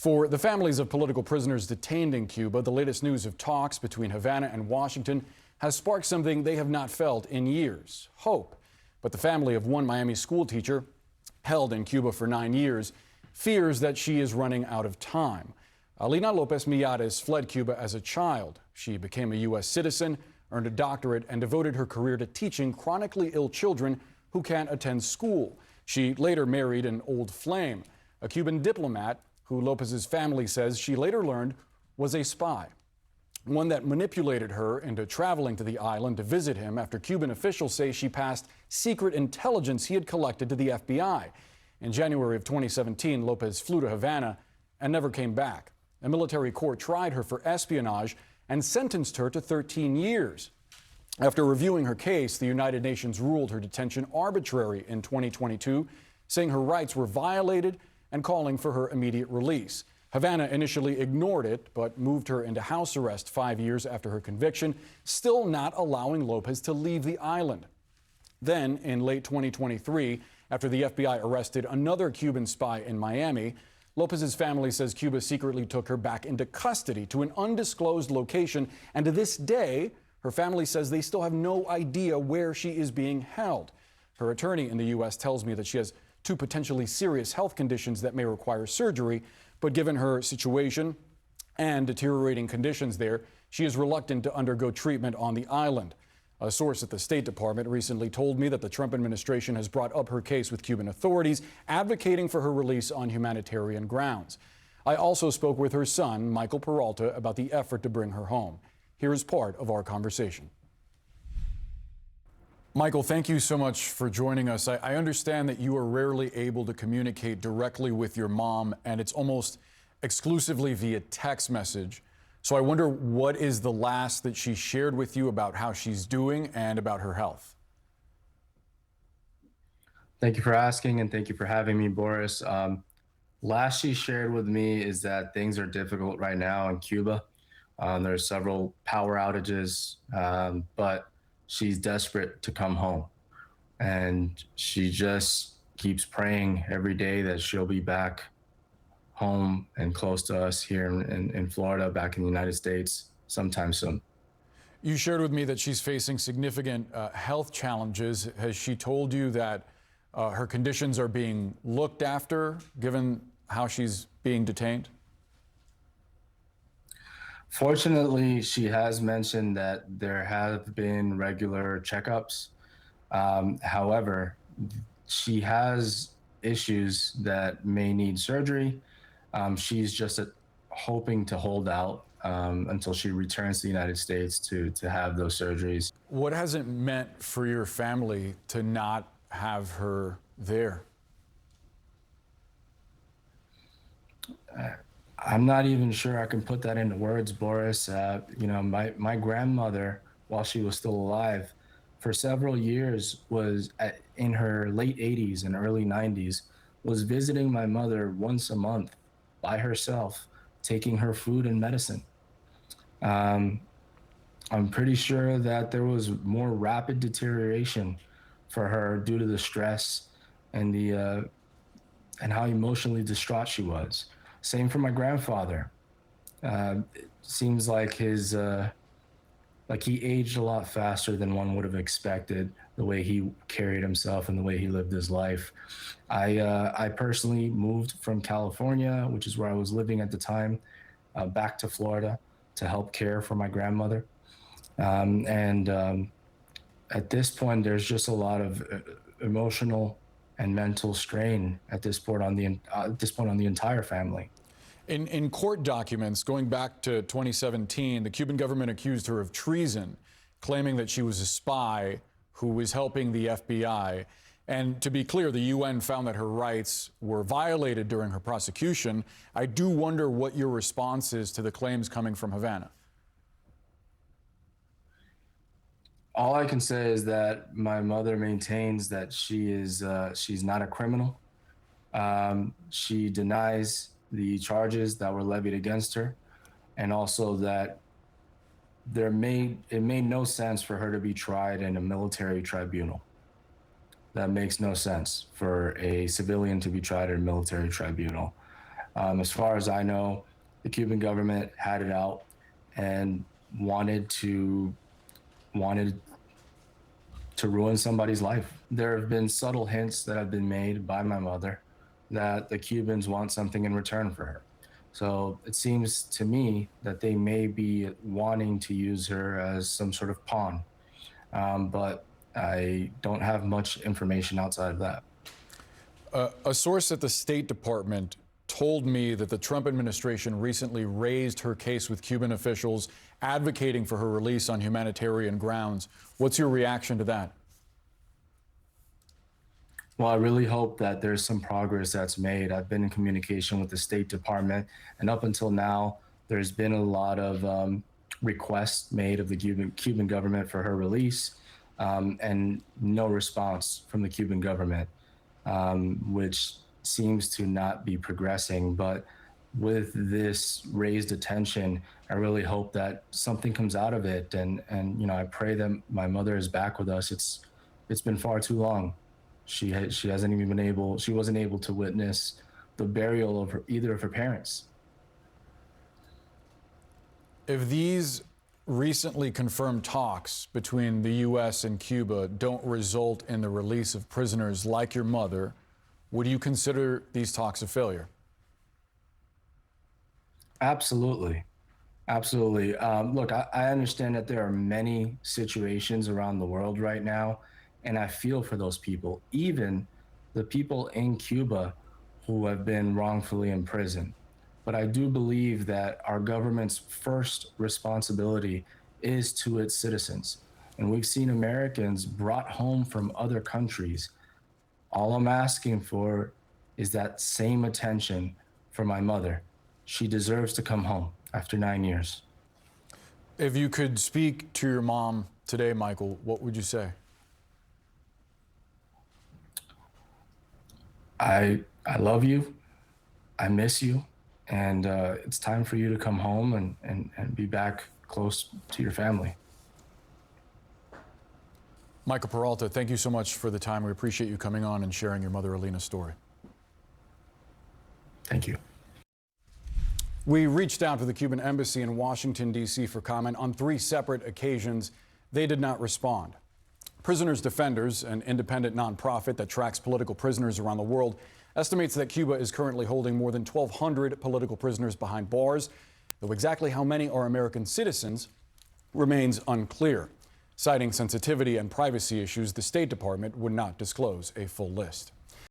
For the families of political prisoners detained in Cuba, the latest news of talks between Havana and Washington has sparked something they have not felt in years: hope. But the family of one Miami school teacher, held in Cuba for 9 years, fears that she is running out of time. Alina Lopez fled Cuba as a child. She became a U.S. citizen, earned a doctorate, and devoted her career to teaching chronically ill children who can't attend school. She later married an old flame, a Cuban diplomat who Lopez's family says she later learned was a spy, one that manipulated her into traveling to the island to visit him after Cuban officials say she passed secret intelligence he had collected to the FBI. In January of 2017, Lopez flew to Havana and never came back. A military court tried her for espionage and sentenced her to 13 years. After reviewing her case, the United Nations ruled her detention arbitrary in 2022, saying her rights were violated and calling for her immediate release. Havana initially ignored it, but moved her into house arrest 5 years after her conviction, still not allowing Lopez to leave the island. Then, in late 2023, after the FBI arrested another Cuban spy in Miami, Lopez's family says Cuba secretly took her back into custody to an undisclosed location, and to this day, her family says they still have no idea where she is being held. Her attorney in the U.S. tells me that she has 2 potentially serious health conditions that may require surgery, but given her situation and deteriorating conditions there, she is reluctant to undergo treatment on the island. A source at the State Department recently told me that the Trump administration has brought up her case with Cuban authorities, advocating for her release on humanitarian grounds. I also spoke with her son, Michael Peralta, about the effort to bring her home. Here is part of our conversation. Michael, thank you so much for joining us. I understand that you are rarely able to communicate directly with your mom, and it's almost exclusively via text message. So I wonder, what is the last that she shared with you about how she's doing and about her health? Thank you for asking, and thank you for having me, Boris. Last she shared with me is that things are difficult right now in Cuba. There are several power outages, but she's desperate to come home. And she just keeps praying every day that she'll be back home and close to us here in Florida, back in the United States sometime soon. You shared with me that she's facing significant health challenges. Has she told you that her conditions are being looked after, given how she's being detained? Fortunately, she has mentioned that there have been regular checkups. However, she has issues that may need surgery. She's just hoping to hold out until she returns to the United States to have those surgeries. What has it meant for your family to not have her there? I'm not even sure I can put that into words, Boris. My grandmother, while she was still alive, for several years was in her late 80s and early 90s, was visiting my mother once a month by herself, taking her food and medicine. I'm pretty sure that there was more rapid deterioration for her due to the stress and and how emotionally distraught she was. Same for my grandfather. It seems like he aged a lot faster than one would have expected, the way he carried himself and the way he lived his life. I personally moved from California, which is where I was living at the time, back to Florida to help care for my grandmother. At this point, there's just a lot of emotional and mental strain at this point on the entire family. In court documents going back to 2017, the Cuban government accused her of treason, claiming that she was a spy who was helping the FBI. And to be clear, the UN found that her rights were violated during her prosecution. I do wonder what your response is to the claims coming from Havana. All I can say is that my mother maintains that she's not a criminal. She denies the charges that were levied against her, and also that it made no sense for her to be tried in a military tribunal. That makes no sense for a civilian to be tried in a military tribunal. As far as I know, the Cuban government had it out and wanted to ruin somebody's life. There have been subtle hints that have been made by my mother that the Cubans want something in return for her. So it seems to me that they may be wanting to use her as some sort of pawn, but I don't have much information outside of that. A source at the State Department told me that the Trump administration recently raised her case with Cuban officials, advocating for her release on humanitarian grounds. What's your reaction to that? Well, I really hope that there's some progress that's made. I've been in communication with the State Department, and up until now, there's been a lot of requests made of the Cuban government for her release, and no response from the Cuban government, which seems to not be progressing. But with this raised attention, I really hope that something comes out of it. And I pray that my mother is back with us. It's been far too long. She wasn't able to witness the burial of either of her parents. If these recently confirmed talks between the U.S. and Cuba don't result in the release of prisoners like your mother, would you consider these talks a failure? Absolutely. Absolutely. Look, I understand that there are many situations around the world right now, and I feel for those people, even the people in Cuba who have been wrongfully imprisoned. But I do believe that our government's first responsibility is to its citizens. And we've seen Americans brought home from other countries. All I'm asking for is that same attention for my mother. She deserves to come home after 9 years. If you could speak to your mom today, Michael, what would you say? I love you. I miss you. And it's time for you to come home and be back close to your family. Michael Peralta, thank you so much for the time. We appreciate you coming on and sharing your mother Alina's story. Thank you. We reached out to the Cuban embassy in Washington, D.C. for comment on 3 separate occasions. They did not respond. Prisoners Defenders, an independent nonprofit that tracks political prisoners around the world, estimates that Cuba is currently holding more than 1,200 political prisoners behind bars, though exactly how many are American citizens remains unclear. Citing sensitivity and privacy issues, the State Department would not disclose a full list.